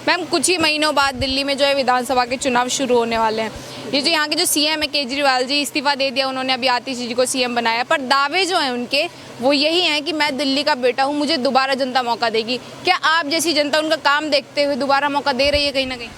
Ma'am कुछ ही महीनों बाद दिल्ली में जो है विधानसभा के चुनाव शुरू होने वाले हैं। ये जो यहाँ के जो सीएम है केजरीवाल जी, इस्तीफा दे दिया उन्होंने, अभी आतिश जी को सीएम बनाया, पर दावे जो हैं उनके वो यही हैं कि मैं दिल्ली का बेटा हूँ, मुझे दोबारा जनता मौका देगी। क्या आप जैसी जनता उनका काम देखते हुए दोबारा मौका दे रही है कहीं ना कहीं?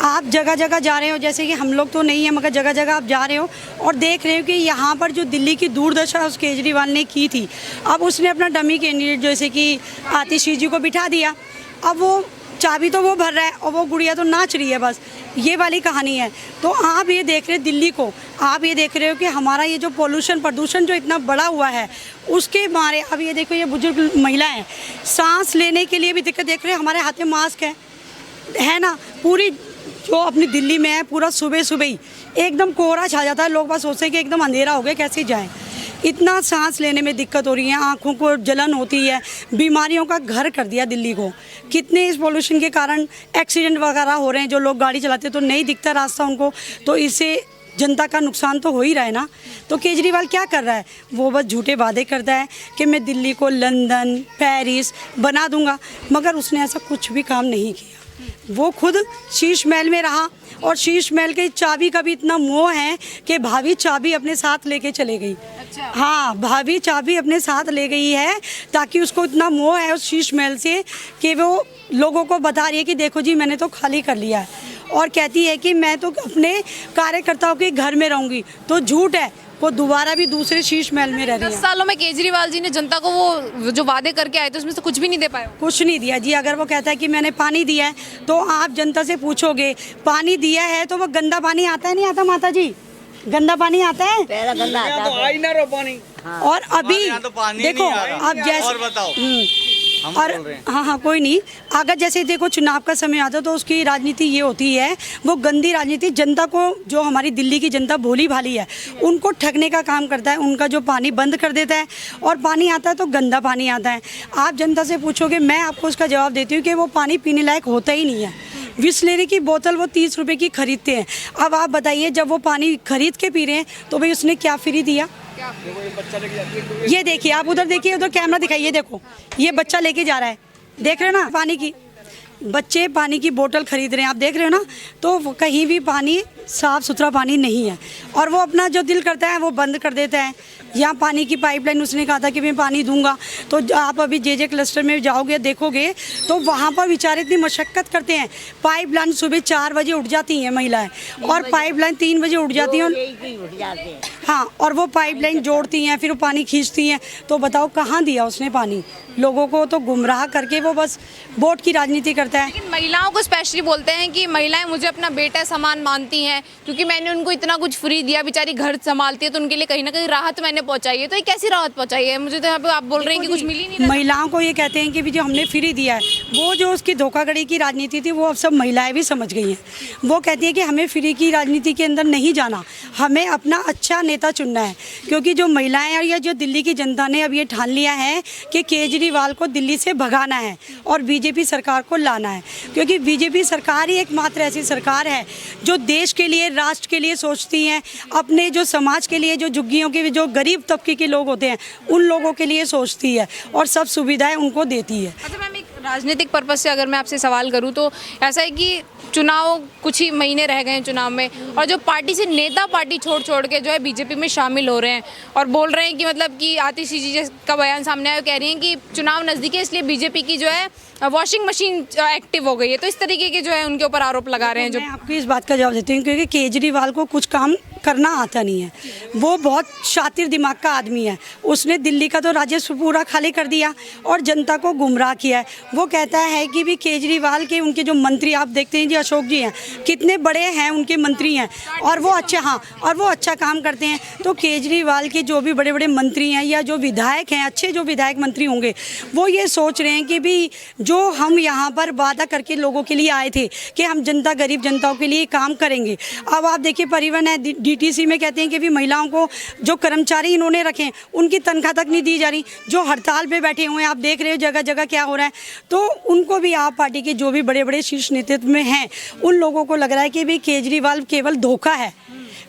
आप जगह जगह जा रहे हो, जैसे कि हम लोग तो नहीं है मगर जगह जगह आप जा रहे हो और देख रहे हो कि यहाँ पर जो दिल्ली की दुर्दशा उस केजरीवाल ने की थी, अब उसने अपना डमी कैंडिडेट जैसे कि आतिश जी को बिठा दिया। अब वो चाबी तो वो भर रहा है और वो गुड़िया तो नाच रही है, बस ये वाली कहानी है। तो आप ये देख रहे हो दिल्ली को, आप ये देख रहे हो कि हमारा ये जो प्रदूषण जो इतना बड़ा हुआ है उसके मारे, अब ये देखो ये बुजुर्ग महिला है, सांस लेने के लिए भी दिक्कत देख रहे हैं। हमारे हाथ में मास्क है ना, पूरी जो अपनी दिल्ली में है पूरा सुबह सुबह ही एकदम कोहरा छा जाता है, लोग बस सोचते हैं कि एकदम अंधेरा हो गया कैसे जाएं। इतना सांस लेने में दिक्कत हो रही है, आँखों को जलन होती है, बीमारियों का घर कर दिया दिल्ली को। कितने इस पोल्यूशन के कारण एक्सीडेंट वगैरह हो रहे हैं, जो लोग गाड़ी चलाते तो नहीं दिखता रास्ता उनको, तो इससे जनता का नुकसान तो हो ही रहा है ना। तो केजरीवाल क्या कर रहा है, वो बस झूठे वादे करता है कि मैं दिल्ली को लंदन पेरिस बना दूंगा, मगर उसने ऐसा कुछ भी काम नहीं किया। वो खुद शीश महल में रहा और शीश महल की चाबी का भी इतना मोह है कि भाभी चाबी अपने साथ लेके चले गई। अच्छा। हाँ, भाभी चाबी अपने साथ ले गई है ताकि उसको इतना मोह है उस शीश महल से कि वो लोगों को बता रही है कि देखो जी मैंने तो खाली कर लिया है, और कहती है कि मैं तो अपने कार्यकर्ताओं के घर में रहूँगी। तो झूठ है, वो दोबारा भी दूसरे शीश महल में रह रही है। 10 सालों में केजरीवाल जी ने जनता को वो जो वादे करके आए थे उसमें से कुछ भी नहीं दे पाए। कुछ नहीं दिया जी। अगर वो कहता है कि मैंने पानी दिया है तो आप जनता से पूछोगे पानी दिया है तो वो गंदा पानी आता है नहीं आता? माता जी गंदा पानी आता है? पहला गंदा आता तो आई ना रो पानी। हाँ। और अभी तो पानी देखो नहीं आ रहा। अब जैसे और बताओ हम और बोल रहे हैं। हाँ कोई नहीं, अगर जैसे देखो चुनाव का समय आता है तो उसकी राजनीति ये होती है, वो गंदी राजनीति जनता को, जो हमारी दिल्ली की जनता भोली भाली है उनको ठगने का काम करता है। उनका जो पानी बंद कर देता है और पानी आता है तो गंदा पानी आता है। आप जनता से पूछोगे, मैं आपको उसका जवाब देती हूँ कि वो पानी पीने लायक होता ही नहीं है। बिसलेरी की बोतल वो 30 रुपये की खरीदते हैं। अब आप बताइए जब वो पानी खरीद के पी रहे हैं तो भाई उसने क्या फ्री दिया? ये देखिए, आप उधर देखिए, उधर कैमरा दिखाइए, देखो ये बच्चा लेके जा रहा है, देख रहे हो ना, पानी की बच्चे पानी की बोतल खरीद रहे हैं, आप देख रहे हो ना। तो कहीं भी पानी साफ़ सुथरा पानी नहीं है और वो अपना जो दिल करता है वो बंद कर देता है। यहाँ पानी की पाइपलाइन उसने कहा था कि मैं पानी दूंगा, तो आप अभी जे क्लस्टर में जाओगे देखोगे तो वहाँ पर बेचारे इतनी मशक्क़त करते हैं। पाइपलाइन सुबह 4 बजे उठ जाती हैं महिलाएं और पाइपलाइन 3 बजे उठ जाती हैं। हाँ, और वो पाइपलाइन जोड़ती हैं, फिर वो पानी खींचती हैं। तो बताओ कहाँ दिया उसने पानी? लोगों को तो गुमराह करके वो बस वोट की राजनीति करता है। लेकिन महिलाओं को स्पेशली बोलते हैं कि महिलाएं मुझे अपना बेटा समान मानती हैं क्योंकि मैंने उनको इतना कुछ फ्री दिया, बेचारी घर संभालती है तो उनके लिए कहीं ना कहीं राहत मैंने पहुंचाई है। तो ये कैसी राहत पहुंचाई है? मुझे तो यहाँ पे आप बोल रहे हैं कि कुछ मिली नहीं। महिलाओं को ये कहते हैं कि भी जो हमने फ्री दिया है, वो जो उसकी धोखाधड़ी की राजनीति थी वो अब सब महिलाएं भी समझ गई हैं। वो कहती है कि हमें फ्री की राजनीति के अंदर नहीं जाना, हमें अपना अच्छा नेता चुनना है। क्योंकि जो महिलाएं और या जो दिल्ली की जनता ने अब ये ठान लिया है कि केजरीवाल को दिल्ली से भगाना है और बीजेपी सरकार को लाना है। क्योंकि बीजेपी सरकार ही एकमात्र ऐसी सरकार है जो देश के लिए, राष्ट्र के लिए सोचती है, अपने जो समाज के लिए, जो झुग्गियों के, जो गरीब तबके के लोग होते हैं उन लोगों के लिए सोचती है और सब सुविधाएं उनको देती है। अच्छा मैम, एक राजनीतिक पर्पज से अगर मैं आपसे सवाल करूं तो ऐसा है कि चुनाव कुछ ही महीने रह गए हैं चुनाव में, और जो पार्टी से नेता पार्टी छोड़ के जो है बीजेपी में शामिल हो रहे हैं और बोल रहे हैं कि मतलब कि आतिश जी का बयान सामने आया, कह रही हैं कि चुनाव नज़दीक है इसलिए बीजेपी की जो है वॉशिंग मशीन एक्टिव हो गई है। तो इस तरीके के जो है उनके ऊपर आरोप लगा रहे हैं। जो मैं आपको इस बात का जवाब देती हूँ क्योंकि केजरीवाल को कुछ काम करना आता नहीं है। वो बहुत शातिर दिमाग का आदमी है। उसने दिल्ली का तो राजस्व पूरा खाली कर दिया और जनता को गुमराह किया है। वो कहता है कि भी केजरीवाल के उनके जो मंत्री आप देखते हैं जी, अशोक जी हैं, कितने बड़े हैं उनके मंत्री हैं और वो अच्छा काम करते हैं। तो केजरीवाल के जो भी बड़े बड़े मंत्री हैं या जो विधायक हैं, अच्छे जो विधायक मंत्री होंगे, वो ये सोच रहे हैं कि भी जो हम यहाँ पर वादा करके लोगों के लिए आए थे कि हम जनता, गरीब जनताओं के लिए काम करेंगे। अब आप देखिए परिवहन है, डीटीसी में कहते हैं कि भी महिलाओं को जो कर्मचारी इन्होंने रखे हैं उनकी तनख्वाह तक नहीं दी जा रही, जो हड़ताल पे बैठे हुए हैं। आप देख रहे हो जगह जगह क्या हो रहा है। तो उनको भी, आप पार्टी के जो भी बड़े बड़े शीर्ष नेतृत्व में हैं, उन लोगों को लग रहा है कि भी केजरीवाल केवल धोखा है।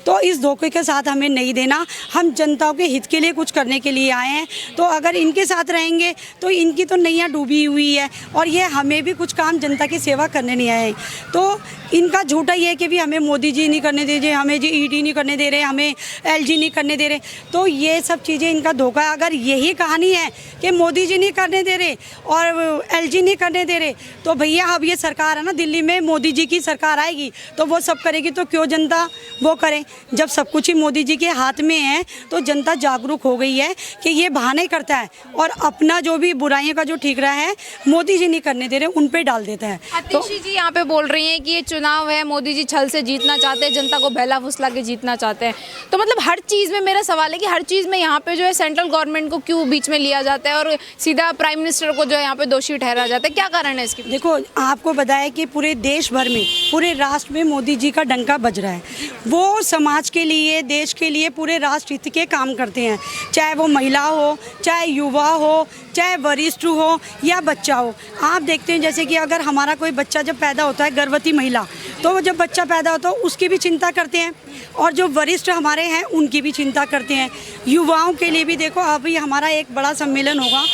तो इस धोखे के साथ हमें नहीं देना। हम जनताओं के हित के लिए कुछ करने के लिए आए हैं, तो अगर इनके साथ रहेंगे तो इनकी तो नैया डूबी हुई है और ये हमें भी कुछ काम जनता की सेवा करने नहीं आए। तो इनका झूठा ये है कि भी हमें मोदी जी नहीं करने दे रहे, हमें जी ईडी नहीं करने दे रहे, हमें एलजी नहीं करने दे रहे, तो ये सब चीज़ें इनका धोखा है। अगर यही कहानी है कि मोदी जी नहीं करने दे रहे और एलजी नहीं करने दे रहे, तो भैया अब ये सरकार है ना, दिल्ली में मोदी जी की सरकार आएगी तो वो सब करेगी, तो क्यों जनता वो करे? जब सब कुछ ही मोदी जी के हाथ में है तो जनता जागरूक हो गई है कि ये बहाने करता है और अपना जो भी बुराइयों का जो ठीकरा है मोदी जी नहीं करने दे रहे उन पे डाल देता है। तो आतिशी जी यहाँ पे बोल रही हैं कि ये चुनाव है, मोदी जी छल से जीतना चाहते हैं, जनता को बहला फुसला के जीतना चाहते हैं। तो मतलब हर चीज़ में मेरा सवाल है कि हर चीज़ में यहाँ पे जो है सेंट्रल गवर्नमेंट को क्यों बीच में लिया जाता है और सीधा प्राइम मिनिस्टर को जो है यहाँ पे दोषी ठहराया जाता है? क्या कारण है इसकी? देखो, आपको बताया कि पूरे देश भर में, पूरे राष्ट्र में मोदी जी का डंका बज रहा है। वो समाज के लिए, देश के लिए, पूरे राष्ट्र हित के काम करते हैं, चाहे वो महिला हो, चाहे युवा हो, चाहे वरिष्ठ हो या बच्चा हो। आप देखते हैं जैसे कि अगर हमारा कोई बच्चा जब पैदा होता है, गर्भवती महिला, तो वो जब बच्चा पैदा होता है उसकी भी चिंता करते हैं और जो वरिष्ठ हमारे हैं उनकी भी चिंता करते हैं। युवाओं के लिए भी देखो, अभी हमारा एक बड़ा सम्मेलन होगा,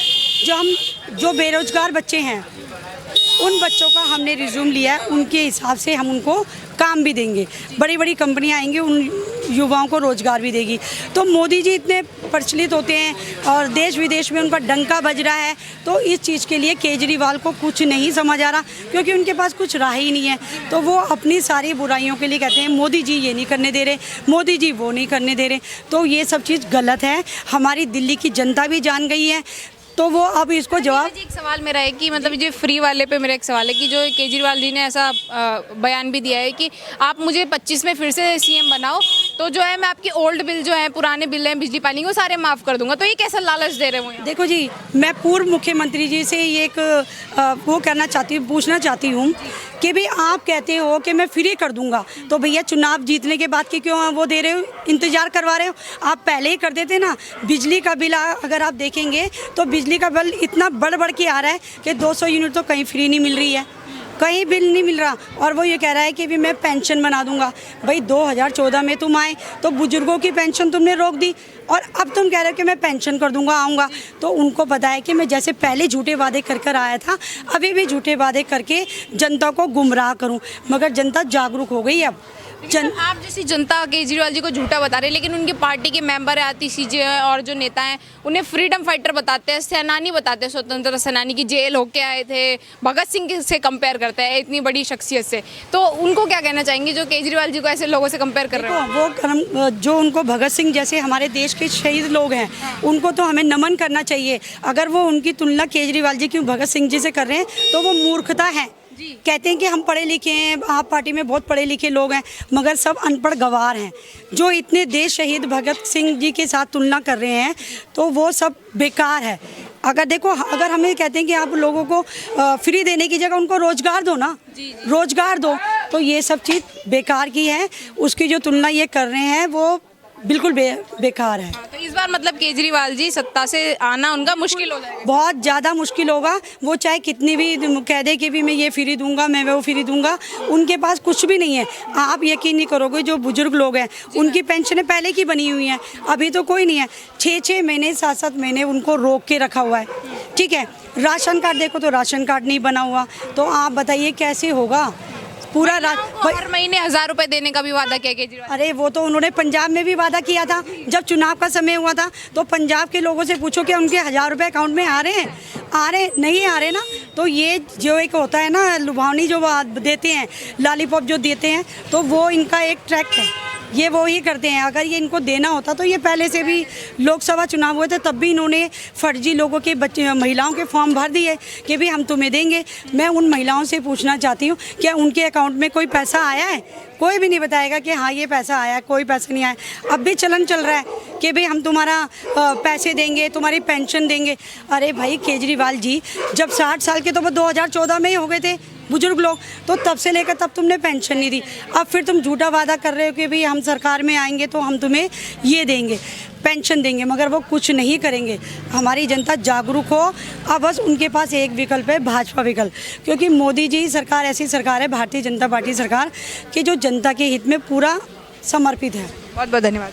जो बेरोजगार बच्चे हैं उन बच्चों का हमने रिज्यूम लिया है, उनके हिसाब से हम उनको काम भी देंगे। बड़ी बड़ी कंपनियां आएंगी, उन युवाओं को रोजगार भी देगी। तो मोदी जी इतने प्रचलित होते हैं और देश विदेश में उनका डंका बज रहा है, तो इस चीज़ के लिए केजरीवाल को कुछ नहीं समझ आ रहा, क्योंकि उनके पास कुछ राह ही नहीं है। तो वो अपनी सारी बुराइयों के लिए कहते हैं मोदी जी ये नहीं करने दे रहे, मोदी जी वो नहीं करने दे रहे। तो ये सब चीज़ गलत है, हमारी दिल्ली की जनता भी जान गई है। तो वो अब इसको जवाब। एक सवाल मेरा है कि मतलब जो फ्री वाले पे मेरा एक सवाल है कि जो केजरीवाल जी ने ऐसा बयान भी दिया है कि आप मुझे 25 में फिर से सीएम बनाओ तो जो है मैं आपकी ओल्ड बिल जो है, पुराने बिल हैं बिजली पानी, वो सारे माफ़ कर दूंगा। तो ये कैसा लालच दे रहे हो? देखो जी, मैं पूर्व मुख्यमंत्री जी से ये एक वो पूछना चाहती हूँ कि भाई आप कहते हो कि मैं फ्री कर दूंगा, तो भैया चुनाव जीतने के बाद की क्यों वो दे रहे हो, इंतजार करवा रहे हो? आप पहले ही कर देते ना। बिजली का बिल अगर आप देखेंगे तो बिजली का बिल इतना बढ़ के आ रहा है कि 200 यूनिट तो कहीं फ्री नहीं मिल रही है, कहीं बिल नहीं मिल रहा। और वो ये कह रहा है कि भी मैं पेंशन बना दूंगा। भाई 2014 में तुम आए तो बुजुर्गों की पेंशन तुमने रोक दी और अब तुम कह रहे हो कि मैं पेंशन कर दूंगा, आऊँगा। तो उनको पता है कि मैं जैसे पहले झूठे वादे कर आया था, अभी भी झूठे वादे करके जनता को गुमराह करूँ, मगर जनता जागरूक हो गई। अब आप जैसी जनता केजरीवाल जी को झूठा बता रहे हैं, लेकिन उनकी पार्टी के मेंबर है, आतिशी जी और जो नेता हैं उन्हें फ्रीडम फाइटर बताते हैं, सेनानी बताते हैं, स्वतंत्रता सेनानी की जेल होके आए थे, भगत सिंह से कंपेयर करते हैं इतनी बड़ी शख्सियत से। तो उनको क्या कहना चाहेंगे जो केजरीवाल जी को ऐसे लोगों से कंपेयर कर रहे हैं? वो जो उनको भगत सिंह जैसे हमारे देश के शहीद लोग हैं, उनको तो हमें नमन करना चाहिए। अगर वो उनकी तुलना केजरीवाल जी की भगत सिंह जी से कर रहे हैं तो वो मूर्खता है। कहते हैं कि हम पढ़े लिखे हैं, आप पार्टी में बहुत पढ़े लिखे लोग हैं, मगर सब अनपढ़ गंवार हैं। जो इतने देश शहीद भगत सिंह जी के साथ तुलना कर रहे हैं तो वो सब बेकार है। अगर देखो, अगर हमें कहते हैं कि आप लोगों को फ्री देने की जगह उनको रोजगार दो ना, रोजगार दो, तो ये सब चीज़ बेकार की है। उसकी जो तुलना ये कर रहे हैं वो बिल्कुल बेकार है। तो इस बार मतलब केजरीवाल जी सत्ता से आना उनका मुश्किल हो जाएगा, बहुत ज़्यादा मुश्किल होगा। वो चाहे कितनी भी कह दे कि भी मैं ये फ्री दूंगा, मैं वो फ्री दूंगा, उनके पास कुछ भी नहीं है। आप यकीन नहीं करोगे, जो बुजुर्ग लोग हैं उनकी पेंशनें पहले की बनी हुई हैं, अभी तो कोई नहीं है। 6-6 महीने 7-7 महीने उनको रोक के रखा हुआ है। ठीक है, राशन कार्ड देखो तो राशन कार्ड नहीं बना हुआ, तो आप बताइए कैसे होगा? पूरा हर महीने 1000 रुपए देने का भी वादा किया केजरीवाल। अरे वो तो उन्होंने पंजाब में भी वादा किया था, जब चुनाव का समय हुआ था। तो पंजाब के लोगों से पूछो कि उनके 1000 रुपये अकाउंट में आ रहे हैं, नहीं आ रहे ना। तो ये जो एक होता है ना, लुभावनी जो देते हैं, लॉलीपॉप जो देते हैं, तो वो इनका एक ट्रैक है, ये वो ही करते हैं। अगर ये इनको देना होता तो ये पहले से भी, लोकसभा चुनाव हुए थे तब भी इन्होंने फर्जी लोगों के बच्चे, महिलाओं के फॉर्म भर दिए कि भी हम तुम्हें देंगे। मैं उन महिलाओं से पूछना चाहती हूँ, क्या उनके अकाउंट में कोई पैसा आया है? कोई भी नहीं बताएगा कि हाँ ये पैसा आया, कोई पैसा नहीं आया। अब भी चलन चल रहा है कि भाई हम तुम्हारा पैसे देंगे, तुम्हारी पेंशन देंगे। अरे भाई केजरीवाल जी, जब 60 साल के तो वो 2014 में ही हो गए थे बुजुर्ग लोग, तो तब से लेकर तब तुमने पेंशन नहीं दी। अब फिर तुम झूठा वादा कर रहे हो कि भाई हम सरकार में आएंगे तो हम तुम्हें ये देंगे, पेंशन देंगे, मगर वो कुछ नहीं करेंगे। हमारी जनता जागरूक हो। अब बस उनके पास एक विकल्प है, भाजपा विकल्प, क्योंकि मोदी जी सरकार ऐसी सरकार है, भारतीय जनता पार्टी सरकार, कि जो जनता के हित में पूरा समर्पित है। बहुत बहुत धन्यवाद।